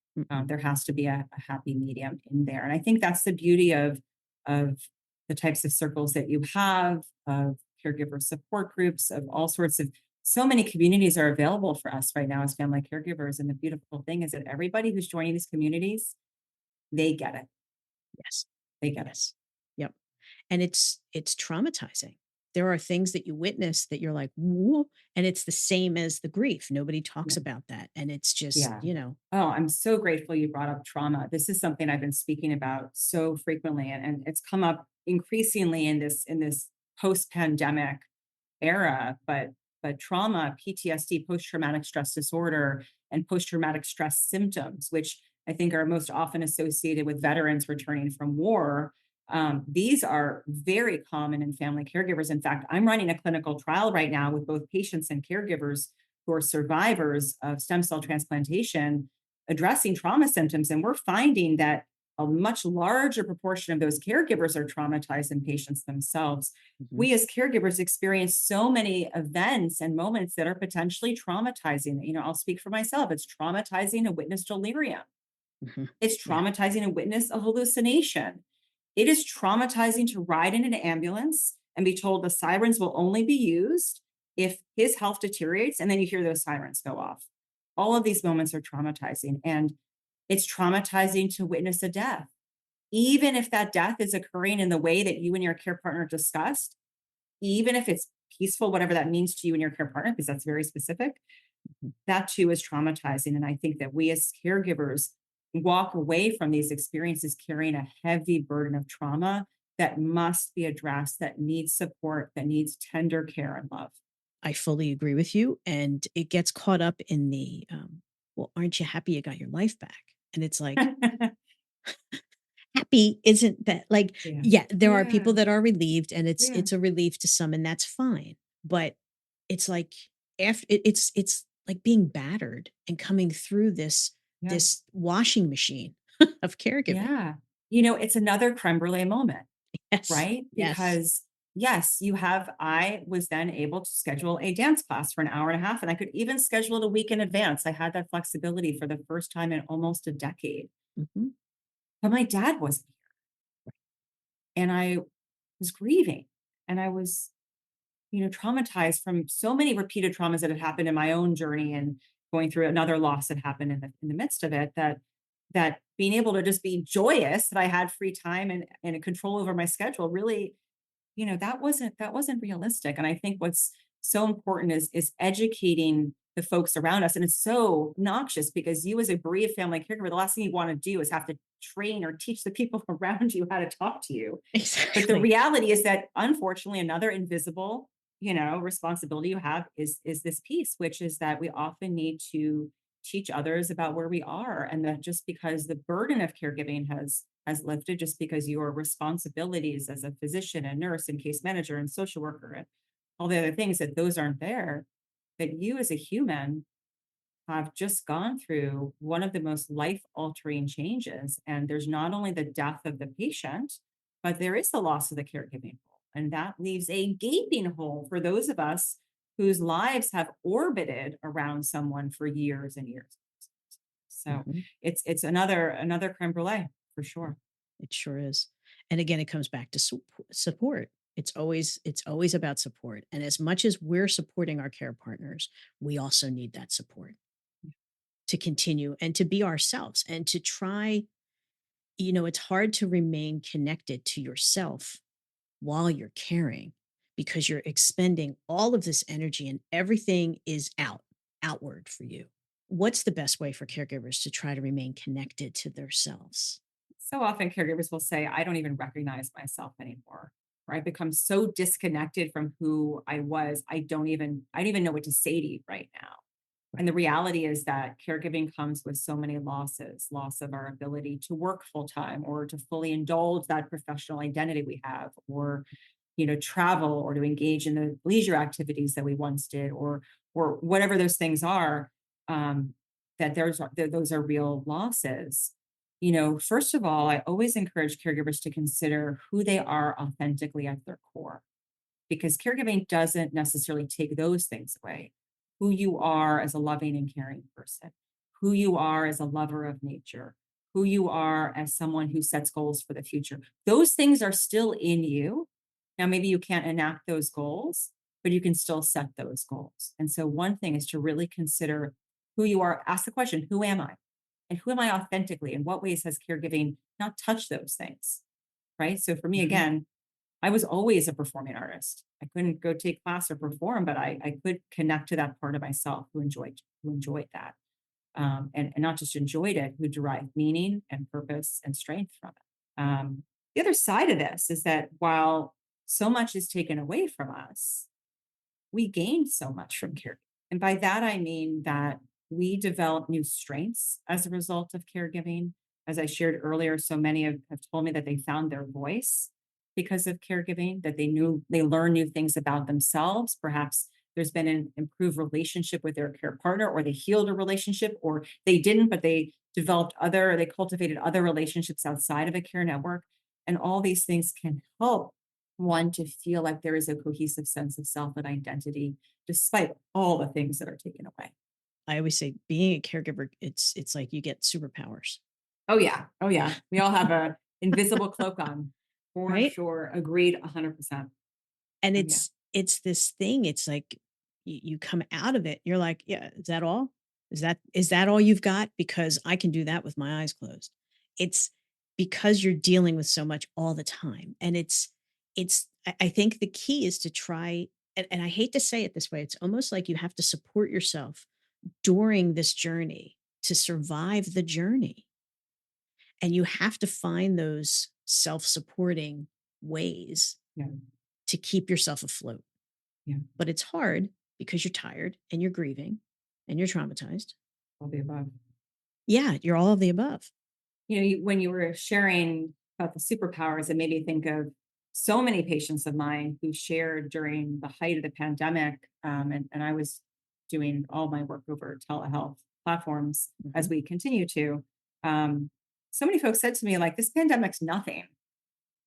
There has to be a happy medium in there. And I think that's the beauty of the types of circles that you have, of caregiver support groups, of all sorts of, so many communities are available for us right now as family caregivers. And the beautiful thing is that everybody who's joining these communities, they get it. Yes. They get it. Yep. And it's traumatizing. There are things that you witness that you're like, whoa, and it's the same as the grief. Nobody talks about that. And it's just, Oh, I'm so grateful you brought up trauma. This is something I've been speaking about so frequently, and it's come up increasingly in this post-pandemic era, but trauma, PTSD, post-traumatic stress disorder, and post-traumatic stress symptoms, which I think are most often associated with veterans returning from war. These are very common in family caregivers. In fact, I'm running a clinical trial right now with both patients and caregivers who are survivors of stem cell transplantation, addressing trauma symptoms. And we're finding that a much larger proportion of those caregivers are traumatized than patients themselves. Mhm. We as caregivers experience so many events and moments that are potentially traumatizing. I'll speak for myself. It's traumatizing to witness delirium. Mhm. It's Yeah. traumatizing to witness a hallucination. It is traumatizing to ride in an ambulance and be told the sirens will only be used if his health deteriorates, and then you hear those sirens go off. All of these moments are traumatizing, and it's traumatizing to witness a death. Even if that death is occurring in the way that you and your care partner discussed, even if it's peaceful, whatever that means to you and your care partner, because that's very specific, Mhm. that too is traumatizing. And I think that we as caregivers walk away from these experiences carrying a heavy burden of trauma that must be addressed, that needs support, that needs tender care and love. I fully agree with you. And it gets caught up in well, aren't you happy you got your life back? And it's like, happy isn't that like, Yeah. yeah, there are people Yeah. that are relieved and Yeah. it's a relief to some and that's fine. But it's like after it's like being battered and coming through Yeah. this washing machine of caregiving. Yeah. It's another creme brulee moment, Yes. right? Yes. Because yes, I was then able to schedule a dance class for an hour and a half, and I could even schedule it a week in advance. I had that flexibility for the first time in almost a decade. Mhm. But my dad wasn't here, and I was grieving, and I was, traumatized from so many repeated traumas that had happened in my own journey and going through another loss that happened in the midst of it, that being able to just be joyous that I had free time and a control over my schedule really, that wasn't realistic. And I think what's so important is educating the folks around us. And it's so noxious because you as a bereaved family caregiver, the last thing you want to do is have to train or teach the people around you how to talk to you. But the Exactly. reality is that unfortunately another invisible, responsibility you have is this piece, which is that we often need to teach others about where we are, and that just because the burden of caregiving has lifted, just because your responsibilities as a physician and nurse and case manager and social worker and all the other things, that those aren't there, that you as a human have just gone through one of the most life altering changes. And there's not only the death of the patient, but there is the loss of the caregiving role. And that leaves a gaping hole for those of us whose lives have orbited around someone for years and years. So Mhm. it's another creme brulee for sure. It sure is. And again, it comes back to support. It's always about support. And as much as we're supporting our care partners, we also need that support to continue and to be ourselves and to try, it's hard to remain connected to yourself while you're caring because you're expending all of this energy and everything is outward for you. What's the best way for caregivers to try to remain connected to themselves? So often caregivers will say, I don't even recognize myself anymore. Or I become so disconnected from who I was. I don't even know what to say to you right now. And the reality is that caregiving comes with so many losses, loss of our ability to work full time or to fully indulge that professional identity we have, or, travel or to engage in the leisure activities that we once did, or whatever those things are, um, that those are real losses. First of all, I always encourage caregivers to consider who they are authentically at their core, because caregiving doesn't necessarily take those things away. Who you are as a loving and caring person, who you are as a lover of nature, who you are as someone who sets goals for the future. Those things are still in you. Now, maybe you can't enact those goals, but you can still set those goals. And so, one thing is to really consider who you are. Ask the question, who am I? And who am I authentically? In what ways has caregiving not touched those things? Right. So, for me, Mhm. again, I was always a performing artist. I couldn't go take class or perform, but I could connect to that part of myself who enjoyed that. And not just enjoyed it, who derived meaning and purpose and strength from it. The other side of this is that while so much is taken away from us, we gain so much from caregiving. And by that, I mean that we develop new strengths as a result of caregiving. As I shared earlier, so many have told me that they found their voice because of caregiving, that they learn new things about themselves, perhaps there's been an improved relationship with their care partner, or they healed a relationship, or they didn't, but they cultivated other relationships outside of a care network. And all these things can help one to feel like there is a cohesive sense of self and identity, despite all the things that are taken away. I always say being a caregiver, it's like you get superpowers, Oh yeah. Oh yeah. We all have a invisible cloak on, for right? sure. Agreed 100%. And Oh yeah. it's this thing. It's like you come out of it. You're like, yeah, is that all? Is that all you've got? Because I can do that with my eyes closed. It's because you're dealing with so much all the time. And I think the key is to try, and I hate to say it this way, it's almost like you have to support yourself during this journey to survive the journey. And you have to find those self-supporting ways Yeah. to keep yourself afloat. Yeah. But it's hard because you're tired and you're grieving and you're traumatized. All the above. Yeah, you're all of the above. When you were sharing about the superpowers, it made me think of so many patients of mine who shared during the height of the pandemic. And I was doing all my work over telehealth platforms as we continue to. So many folks said to me, like, this pandemic's nothing.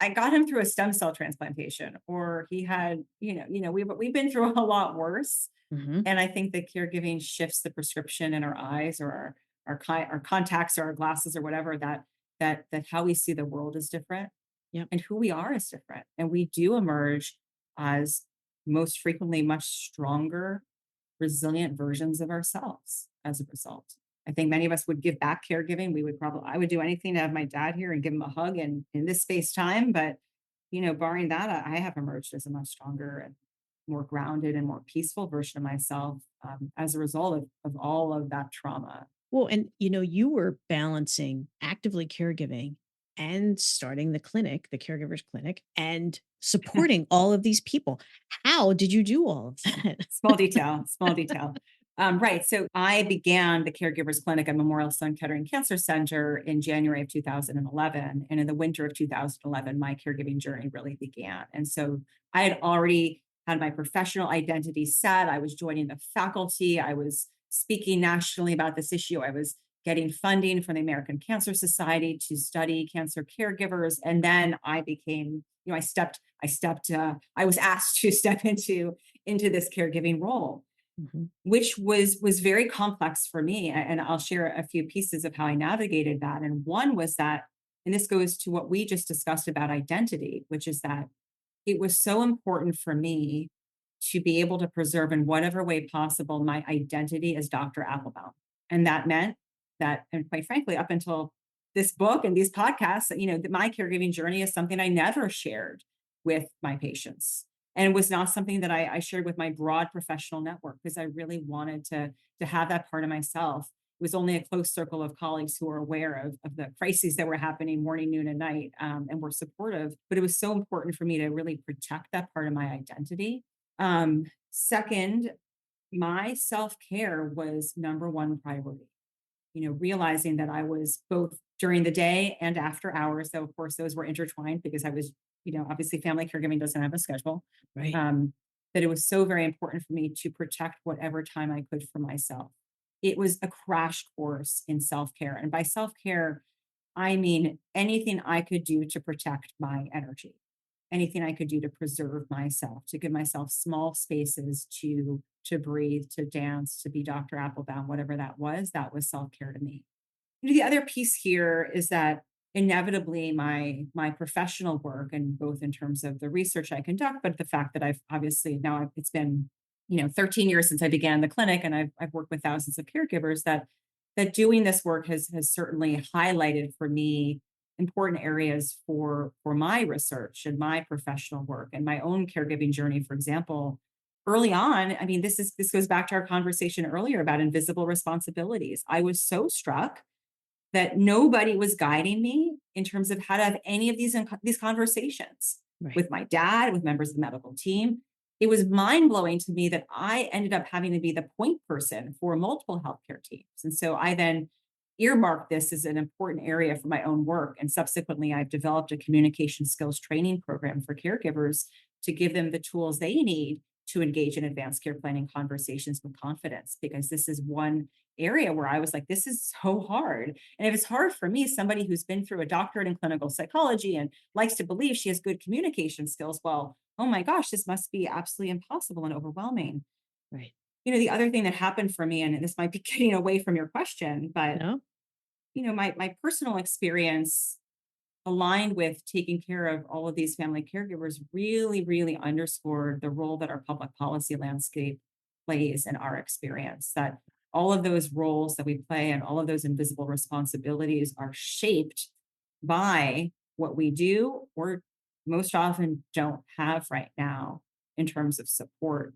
I got him through a stem cell transplantation, or he had, we've been through a lot worse. Mhm. And I think that caregiving shifts the prescription in our eyes, or our contacts, or our glasses, or whatever, that how we see the world is different, Yep. and who we are is different. And we do emerge as, most frequently, much stronger, resilient versions of ourselves as a result. I think many of us would give back caregiving. I would do anything to have my dad here and give him a hug in this space time. But, barring that, I have emerged as a much stronger and more grounded and more peaceful version of myself, as a result of all of that trauma. Well, and you were balancing actively caregiving and starting the clinic, the Caregivers Clinic, and supporting all of these people. How did you do all of that? Small detail, small detail. Right. So I began the Caregivers Clinic at Memorial Sloan Kettering Cancer Center in January of 2011. And in the winter of 2011, my caregiving journey really began. And so I had already had my professional identity set. I was joining the faculty. I was speaking nationally about this issue. I was getting funding from the American Cancer Society to study cancer caregivers. And then I became, I was asked to step into this caregiving role, Mhm. which was very complex for me. And I'll share a few pieces of how I navigated that. And one was that, and this goes to what we just discussed about identity, which is that it was so important for me to be able to preserve, in whatever way possible, my identity as Dr. Applebaum. And that meant that, and quite frankly, up until this book and these podcasts, that my caregiving journey is something I never shared with my patients. And it was not something that I shared with my broad professional network, because I really wanted to have that part of myself. It was only a close circle of colleagues who were aware of the crises that were happening morning, noon, and night, and were supportive. But it was so important for me to really protect that part of my identity. Second, my self-care was number one priority. Realizing that I was, both during the day and after hours, though of course those were intertwined, because I was, obviously family caregiving doesn't have a schedule. Right. That it was so very important for me to protect whatever time I could for myself. It was a crash course in self-care. And by self-care, I mean anything I could do to protect my energy, anything I could do to preserve myself, to give myself small spaces to breathe, to dance, to be Dr. Applebaum, whatever that was self-care to me. The other piece here is that inevitably my professional work, and both in terms of the research I conduct, but the fact that I've obviously now, it's been 13 years since I began the clinic, and I've worked with thousands of caregivers, that doing this work has certainly highlighted for me important areas for my research and my professional work and my own caregiving journey. For example, early on, I mean, this goes back to our conversation earlier about invisible responsibilities. I was so struck that nobody was guiding me in terms of how to have any of these conversations Right. with my dad, with members of the medical team. It was mind-blowing to me that I ended up having to be the point person for multiple healthcare teams. And so I then earmarked this as an important area for my own work. And subsequently, I've developed a communication skills training program for caregivers to give them the tools they need to engage in advanced care planning conversations with confidence, because this is one area where I was like, this is so hard. And if it's hard for me, somebody who's been through a doctorate in clinical psychology and likes to believe she has good communication skills, well, oh my gosh, this must be absolutely impossible and overwhelming. Right. The other thing that happened for me, and this might be getting away from your question, but No? my personal experience aligned with taking care of all of these family caregivers really, really underscored the role that our public policy landscape plays in our experience. That all of those roles that we play and all of those invisible responsibilities are shaped by what we do or most often don't have right now in terms of support.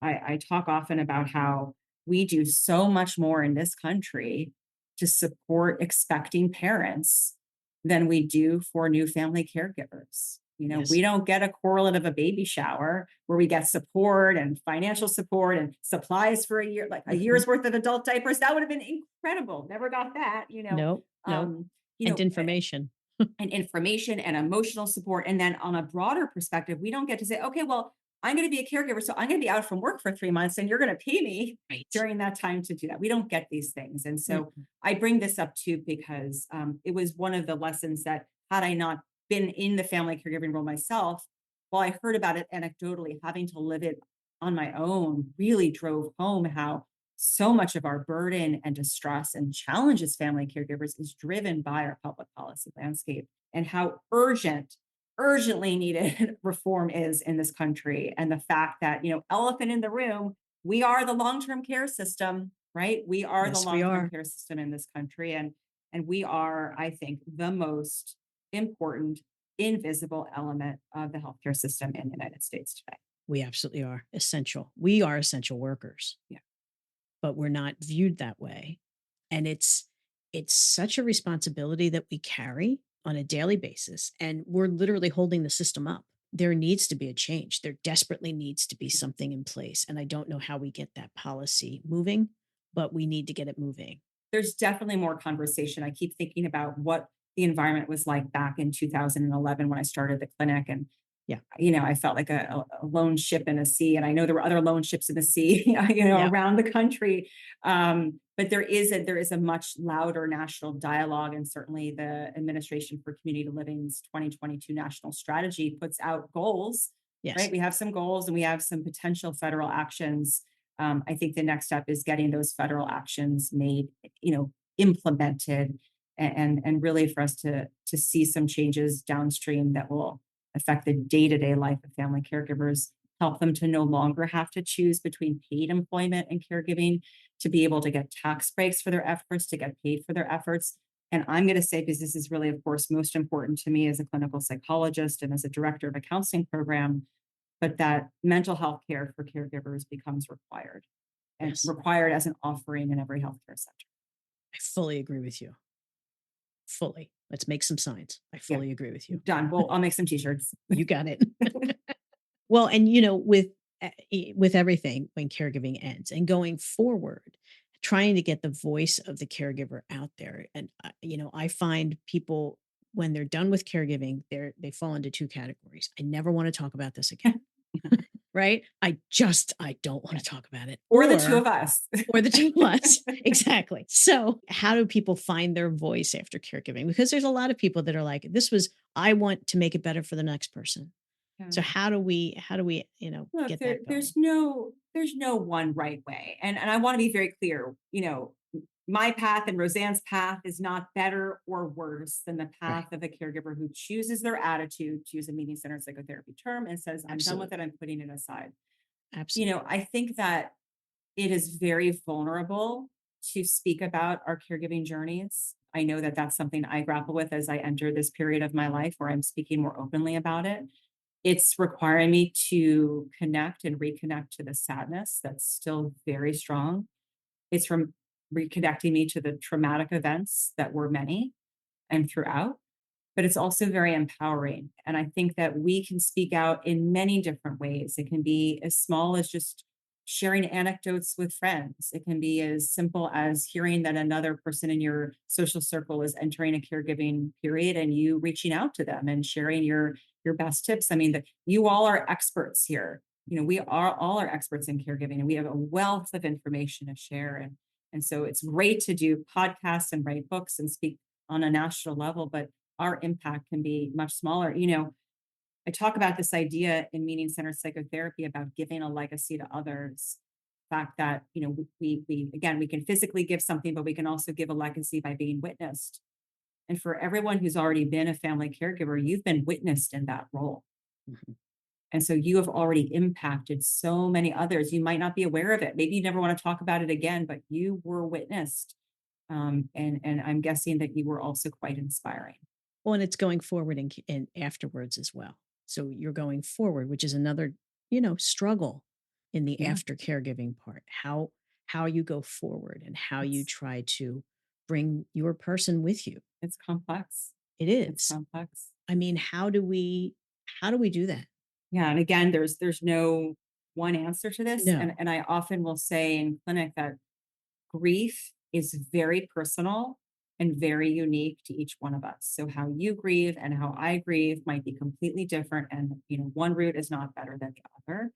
I talk often about how we do so much more in this country to support expecting parents than we do for new family caregivers. Yes. We don't get a correlate of a baby shower where we get support and financial support and supplies for a year, like a year's worth of adult diapers. That would have been incredible. Never got that, Nope. um, And information. and information and emotional support. And then on a broader perspective, we don't get to say, okay, well, I'm going to be a caregiver, so I'm going to be out from work for 3 months and you're going to pay me Right. during that time to do that. We don't get these things. And so Mhm. I bring this up too, because it was one of the lessons that had I not been in the family caregiving role myself, while I heard about it anecdotally, having to live it on my own really drove home how so much of our burden and distress and challenges family caregivers is driven by our public policy landscape, and how urgently needed reform is in this country. And the fact that, elephant in the room, we are the long-term care system, right? We are the Yes, we long-term are. care system in this country. And we are, I think, the most important invisible element of the healthcare system in the United States today. We absolutely are essential. We are essential workers. Yeah. But we're not viewed that way. And it's such a responsibility that we carry on a daily basis. And we're literally holding the system up. There needs to be a change. There desperately needs to be something in place. And I don't know how we get that policy moving, but we need to get it moving. There's definitely more conversation. I keep thinking about what the environment was like back in 2011 when I started the clinic. And Yeah. I felt like a lone ship in a sea, and I know there were other lone ships in the sea, Yeah. around the country. But there is a much louder national dialogue, and certainly the Administration for Community Living's 2022 national strategy puts out goals. Yes. Right? We have some goals and we have some potential federal actions. I think the next step is getting those federal actions made, implemented, and really for us to see some changes downstream that will affect the day-to-day life of family caregivers, help them to no longer have to choose between paid employment and caregiving, to be able to get tax breaks for their efforts, to get paid for their efforts. And I'm going to say, because this is really, of course, most important to me as a clinical psychologist and as a director of a counseling program, but that mental health care for caregivers becomes required, and Yes. required as an offering in every healthcare center. I fully agree with you. Fully. Let's make some signs. I fully agree with you. Done. Well, I'll make some t-shirts. You got it. Well, and with everything, when caregiving ends and going forward, trying to get the voice of the caregiver out there. And I find people, when they're done with caregiving, they fall into two categories. I never want to talk about this again. Right? I don't want to talk about it. Or the two of us. Or the two of us. Exactly. So how do people find their voice after caregiving? Because there's a lot of people that are like, I want to make it better for the next person. Yeah. So how do we, Look, get that going? there's no one right way. And I want to be very clear, my path and Roseanne's path is not better or worse than the path of a caregiver who chooses their attitude, to use a meaning-centered psychotherapy term, and says, I'm done with it, I'm putting it aside. Absolutely. I think that it is very vulnerable to speak about our caregiving journeys. I know that that's something I grapple with as I enter this period of my life where I'm speaking more openly about it. It's requiring me to connect and reconnect to the sadness that's still very strong. It's from reconnecting me to the traumatic events that were many and throughout, but it's also very empowering. And I think that we can speak out in many different ways. It can be as small as just sharing anecdotes with friends. It can be as simple as hearing that another person in your social circle is entering a caregiving period and you reaching out to them and sharing your best tips. I mean, that you all are experts here. we are all are experts in caregiving, and we have a wealth of information to share. And so it's great to do podcasts and write books and speak on a national level, but our impact can be much smaller. I talk about this idea in meaning-centered psychotherapy about giving a legacy to others. The fact that, we again, we can physically give something, but we can also give a legacy by being witnessed. And for everyone who's already been a family caregiver, you've been witnessed in that role. Mhm. And so you have already impacted so many others. You might not be aware of it. Maybe you never want to talk about it again, but you were witnessed. And I'm guessing that you were also quite inspiring. Well, and it's going forward and afterwards as well. So you're going forward, which is another, struggle in the Yeah, after caregiving part. How you go forward and how you it's try to bring your person with you. it's complex. It It's is. complex. I mean, how do we do that? Yeah, and again, there's no one answer to this. And No. and I often will say in clinic that grief is very personal and very unique to each one of us. So how you grieve and how I grieve might be completely different. And one route is not better than the other.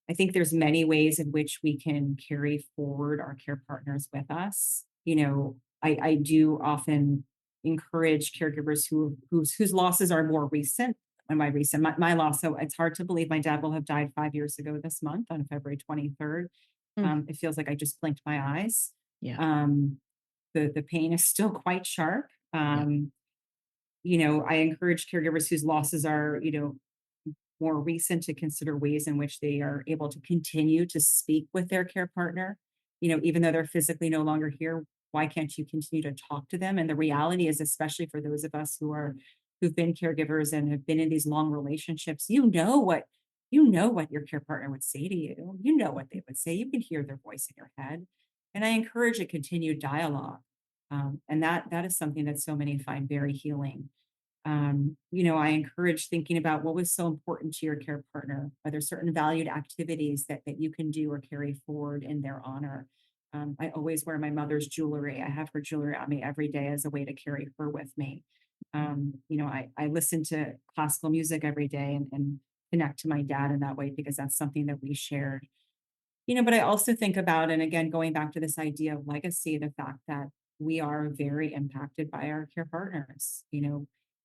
I think there's many ways in which we can carry forward our care partners with us. I do often encourage caregivers whose losses are more recent. And my recent, my loss. So it's hard to believe my dad will have died 5 years ago this month on February 23rd. Mm, It feels like I just blinked my eyes. yeah. Um, the pain is still quite sharp. Yeah. I encourage caregivers whose losses are, more recent to consider ways in which they are able to continue to speak with their care partner. Even though they're physically no longer here, why can't you continue to talk to them? And the reality is, especially for those of us who've been caregivers and have been in these long relationships, you know what your care partner would say to you. You know what they would say. You can hear their voice in your head. And I encourage a continued dialogue. And that is something that so many find very healing. I encourage thinking about what was so important to your care partner. Are there certain valued activities that you can do or carry forward in their honor? I always wear my mother's jewelry. I have her jewelry on me every day as a way to carry her with me. I listen to classical music every day and connect to my dad in that way because that's something that we shared. But I also think about, and again, going back to this idea of legacy, the fact that we are very impacted by our care partners.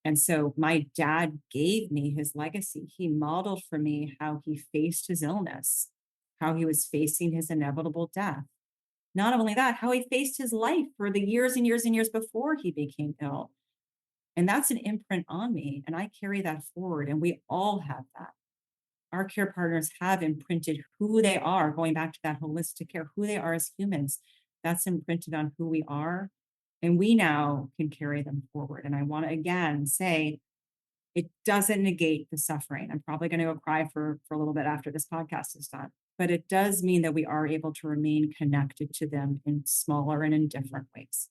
And so my dad gave me his legacy. He modeled for me how he faced his illness, how he was facing his inevitable death. Not only that, how he faced his life for the years and years and years before he became ill. And that's an imprint on me. And I carry that forward. And we all have that. Our care partners have imprinted who they are, going back to that holistic care, who they are as humans. That's imprinted on who we are. And we now can carry them forward. And I want to again say it doesn't negate the suffering. I'm probably going to go cry for a little bit after this podcast is done. But it does mean that we are able to remain connected to them in smaller and in different ways.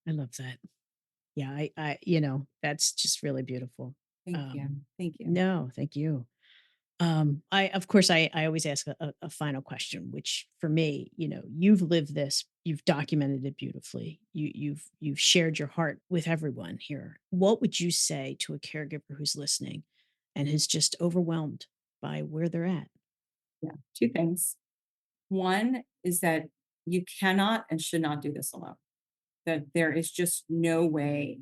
I love that. Yeah. That's just really beautiful. Thank you. Um, Thank you. no, thank you. Of course, I always ask a final question, which for me, you've lived this, you've documented it beautifully. You've shared your heart with everyone here. What would you say to a caregiver who's listening and is just overwhelmed by where they're at? Yeah. Two things. One is that you cannot and should not do this alone. That there is just no way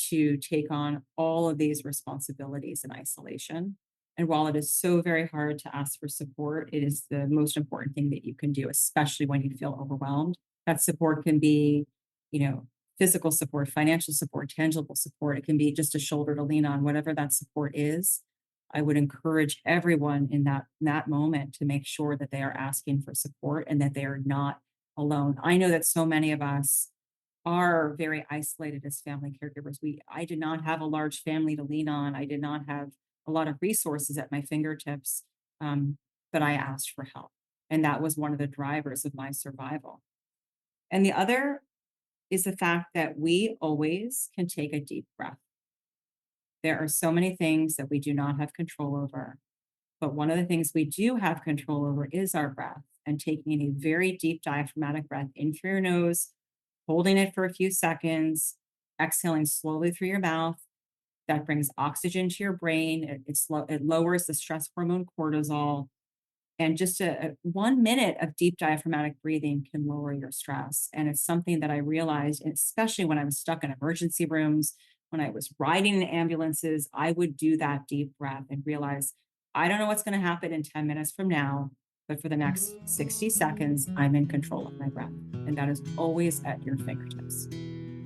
to take on all of these responsibilities in isolation. And while it is so very hard to ask for support, it is the most important thing that you can do, especially when you feel overwhelmed. That support can be, you know, physical support, financial support, tangible support. It can be just a shoulder to lean on, whatever that support is. I would encourage everyone in that moment to make sure that they are asking for support and that they are not alone. I know that so many of us are very isolated as family caregivers. I did not have a large family to lean on. I did not have a lot of resources at my fingertips, but I asked for help. And that was one of the drivers of my survival. And the other is the fact that we always can take a deep breath. There are so many things that we do not have control over. But one of the things we do have control over is our breath and taking a very deep diaphragmatic breath in through your nose, holding it for a few seconds, exhaling slowly through your mouth. That brings oxygen to your brain. It lowers the stress hormone cortisol. And just a 1 minute of deep diaphragmatic breathing can lower your stress. And it's something that I realized, especially when I was stuck in emergency rooms, when I was riding in ambulances, I would do that deep breath and realize, I don't know what's going to happen in 10 minutes from now, but for the next 60 seconds, I'm in control of my breath. And that is always at your fingertips.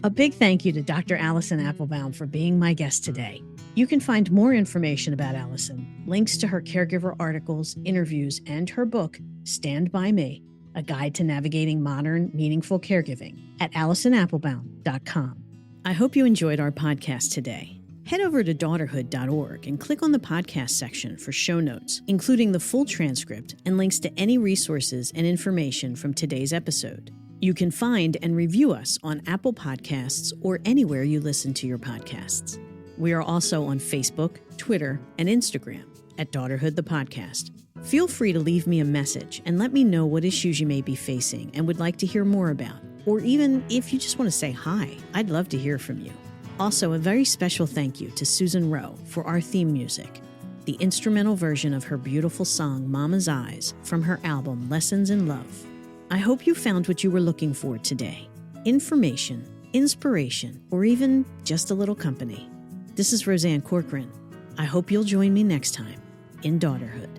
A big thank you to Dr. Allison Applebaum for being my guest today. You can find more information about Allison, links to her caregiver articles, interviews, and her book, Stand By Me, A Guide to Navigating Modern, Meaningful Caregiving, at AllisonApplebaum.com. I hope you enjoyed our podcast today. Head over to daughterhood.org and click on the podcast section for show notes, including the full transcript and links to any resources and information from today's episode. You can find and review us on Apple Podcasts or anywhere you listen to your podcasts. We are also on Facebook, Twitter, and Instagram at Daughterhood the Podcast. Feel free to leave me a message and let me know what issues you may be facing and would like to hear more about. Or even if you just want to say hi, I'd love to hear from you. Also, a very special thank you to Susan Rowe for our theme music, the instrumental version of her beautiful song Mama's Eyes from her album Lessons in Love. I hope you found what you were looking for today. Information, inspiration, or even just a little company. This is Roseanne Corcoran. I hope you'll join me next time in Daughterhood.